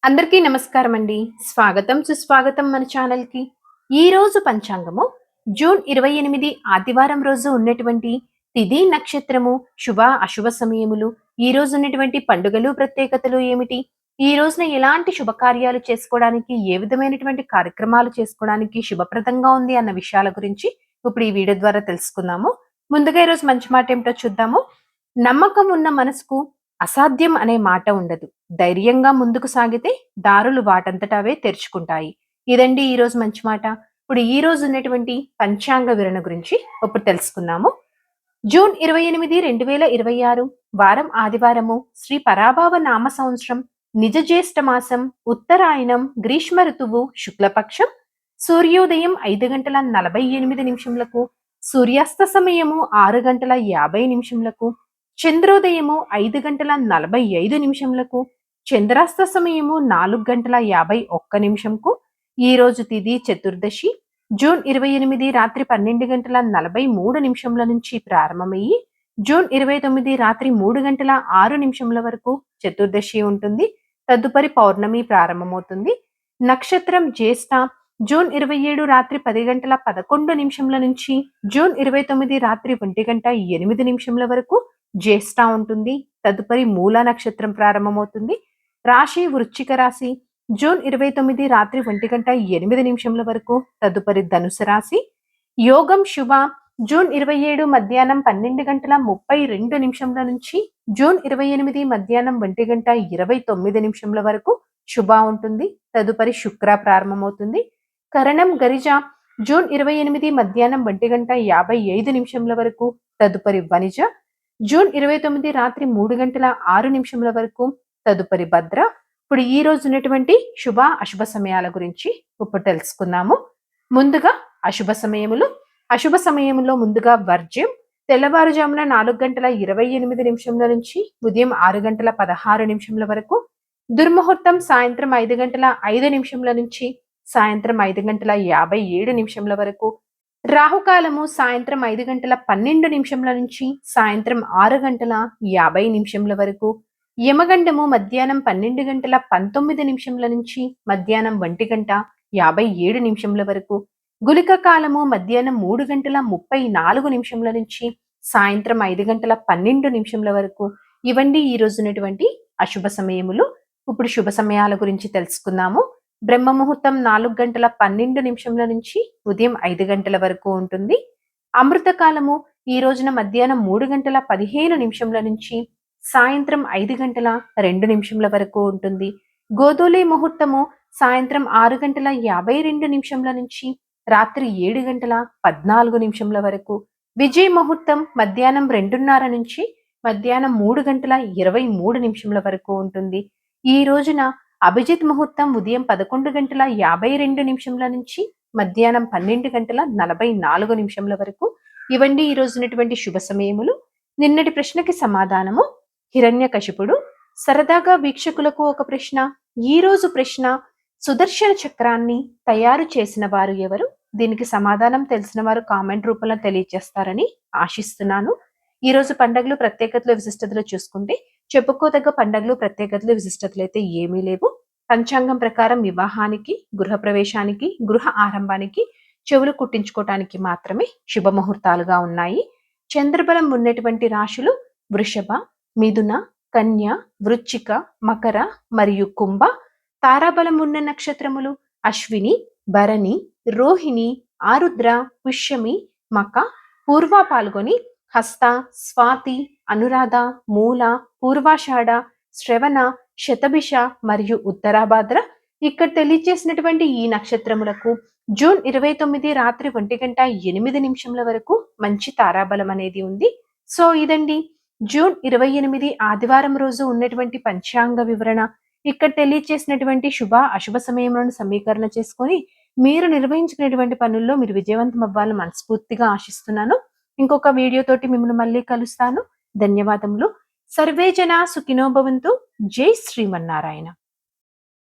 అందరికీ నమస్కారం అండి. స్వాగతం, సుస్వాగతం మన ఛానల్‌కి. ఈరోజు పంచాంగము జూన్ 28 ఆదివారం రోజు ఉన్నటువంటి తిథి, నక్షత్రము, శుభ, అశుభ సమయములు, ఈ రోజు ఉన్నటువంటి పండుగలు, ప్రత్యేకతలు ఏమిటి? ఈ రోజున ఎలాంటి శుభకార్యాలు చేసుకోవడానికి, ఏ విధమైనటువంటి కార్యక్రమాలు చేసుకోవడానికి శుభప్రదంగా ఉంది అన్న విషయాల గురించి ఇప్పుడు ఈ వీడియో ద్వారా తెలుసుకుందాము. ముందుగా ఈరోజు మంచి మాట ఏమిటో చూద్దాము. నమ్మకం ఉన్న మనసుకు అసాధ్యం అనే మాట ఉండదు. ధైర్యంగా ముందుకు సాగితే దారులు వాటంతట అవే తెరుచుకుంటాయి. ఇదండి ఈరోజు మంచి మాట. ఇప్పుడు ఈ రోజు ఉన్నటువంటి పంచాంగ వివరణ గురించి ఇప్పుడు తెలుసుకుందాము. జూన్ 28, 2026 వారం ఆదివారము, శ్రీ పరాభవ నామ సంవత్సరం, నిజ జ్యేష్ఠ మాసం, ఉత్తరాయణం, గ్రీష్మ ఋతువు, శుక్లపక్షం, సూర్యోదయం 5:48 సూర్యాస్త సమయము 6:50 చంద్రోదయము 5:45 చంద్రాస్త సమయము 4:51 ఈ రోజు తిథి చతుర్దశి. జూన్ 28 రాత్రి 12:43 నుంచి ప్రారంభమయ్యి జూన్ 29 రాత్రి 3:06 వరకు చతుర్దశి ఉంటుంది. తదుపరి పౌర్ణమి ప్రారంభమవుతుంది. నక్షత్రం జ్యేష్ఠ. జూన్ 27 రాత్రి 10:11 నుంచి జూన్ 29 రాత్రి 1:08 వరకు జ్యేష్ఠ ఉంటుంది. తదుపరి మూల నక్షత్రం ప్రారంభమవుతుంది. రాశి వృశ్చిక రాశి. జూన్ 29 రాత్రి 1:08 వరకు తదుపరి ధనుసు రాశి. యోగం శుభ. జూన్ 27 మధ్యాహ్నం 12:32 నుంచి జూన్ 28 మధ్యాహ్నం 1:29 వరకు శుభ ఉంటుంది. తదుపరి శుక్ర ప్రారంభమవుతుంది. కరణం గరిజ. జూన్ 28 మధ్యాహ్నం 1:55 వరకు తదుపరి వనిజ. జూన్ 29 రాత్రి 3:06 వరకు తదుపరి భద్ర. ఇప్పుడు ఈ రోజు ఉన్నటువంటి శుభ అశుభ సమయాల గురించి ఇప్పుడు తెలుసుకుందాము. ముందుగా అశుభ సమయములు. అశుభ సమయంలో ముందుగా వర్జ్యం. తెల్లవారుజామున 4:28 నుంచి ఉదయం 6:16 వరకు. దుర్ముహూర్తం సాయంత్రం 5:05 నుంచి సాయంత్రం 5:57 వరకు. రాహుకాలము సాయంత్రం 5:12 నుంచి సాయంత్రం 6:50 వరకు. యమగండము మధ్యాహ్నం 12:19 నుంచి మధ్యాహ్నం 1:57 వరకు. గులిక కాలము మధ్యాహ్నం 3:34 నుంచి సాయంత్రం 5:12 వరకు. ఇవండి ఈ రోజు ఉన్నటువంటి అశుభ సమయములు. ఇప్పుడు శుభ సమయాల గురించి తెలుసుకుందాము. బ్రహ్మ ముహూర్తం 4:12 నుంచి ఉదయం 5 గంటల వరకు ఉంటుంది. అమృత కాలము ఈ రోజున మధ్యాహ్నం 3:15 నుంచి సాయంత్రం 5:02 వరకు ఉంటుంది. గోధూలి ముహూర్తము సాయంత్రం 6:52 నుంచి రాత్రి 7:14 వరకు. విజయ ముహూర్తం మధ్యాహ్నం 2:30 నుంచి మధ్యాహ్నం 3:23 వరకు ఉంటుంది. ఈ రోజున అభిజిత్ ముహూర్తం ఉదయం 11:52 నుంచి మధ్యాహ్నం 12:44 వరకు. ఇవండి ఈ రోజు ఉన్నటువంటి శుభ సమయములు. నిన్నటి ప్రశ్నకి సమాధానము హిరణ్యకశిపుడు. సరదాగా వీక్షకులకు ఒక ప్రశ్న. ఈ రోజు ప్రశ్న, సుదర్శన చక్రాన్ని తయారు చేసిన వారు ఎవరు? దీనికి సమాధానం తెలిసిన వారు కామెంట్ రూపంలో తెలియజేస్తారని ఆశిస్తున్నాను. ఈ రోజు పండుగలు, ప్రత్యేకతలు, విశిష్టతలు చూసుకుంటే చెప్పుకోదగ్గ పండుగలు, ప్రత్యేకతలు, విశిష్టతలు అయితే ఏమీ లేవు. పంచాంగం ప్రకారం వివాహానికి, గృహప్రవేశానికి, గృహ ఆరంభానికి, చెవులు కుట్టించుకోవటానికి మాత్రమే శుభముహూర్తాలుగా ఉన్నాయి. చంద్రబలం ఉన్నటువంటి రాశులు వృషభ, మిథున, కన్య, వృశ్చిక, మకర మరియు కుంభ. తారాబలం ఉన్న నక్షత్రములు అశ్విని, భరణి, రోహిణి, ఆరుద్ర, పుష్యమి, మక, పూర్వ పాల్గొని, హస్త, స్వాతి, అనురాధ, మూల, పూర్వాషాఢ, శ్రవణ, శతభిష మరియు ఉత్తరాభాద్ర. ఇక్కడ తెలియజేసినటువంటి ఈ నక్షత్రములకు జూన్ 29 రాత్రి 1:08 వరకు మంచి తారాబలం అనేది ఉంది. సో ఇదండి జూన్ 28 ఆదివారం రోజు ఉన్నటువంటి పంచాంగ వివరణ. ఇక్కడ తెలియజేసినటువంటి శుభ అశుభ సమయములను సమీకరణ చేసుకొని మీరు నిర్వహించుకునేటువంటి పనుల్లో మీరు విజయవంతం అవ్వాలని మనస్ఫూర్తిగా ఆశిస్తున్నాను. ఇంకొక వీడియో తోటి మిమ్మల్ని మళ్ళీ కలుస్తాను. ధన్యవాదములు. సర్వే జన సుఖినో భవంతు. జై శ్రీమన్నారాయణ.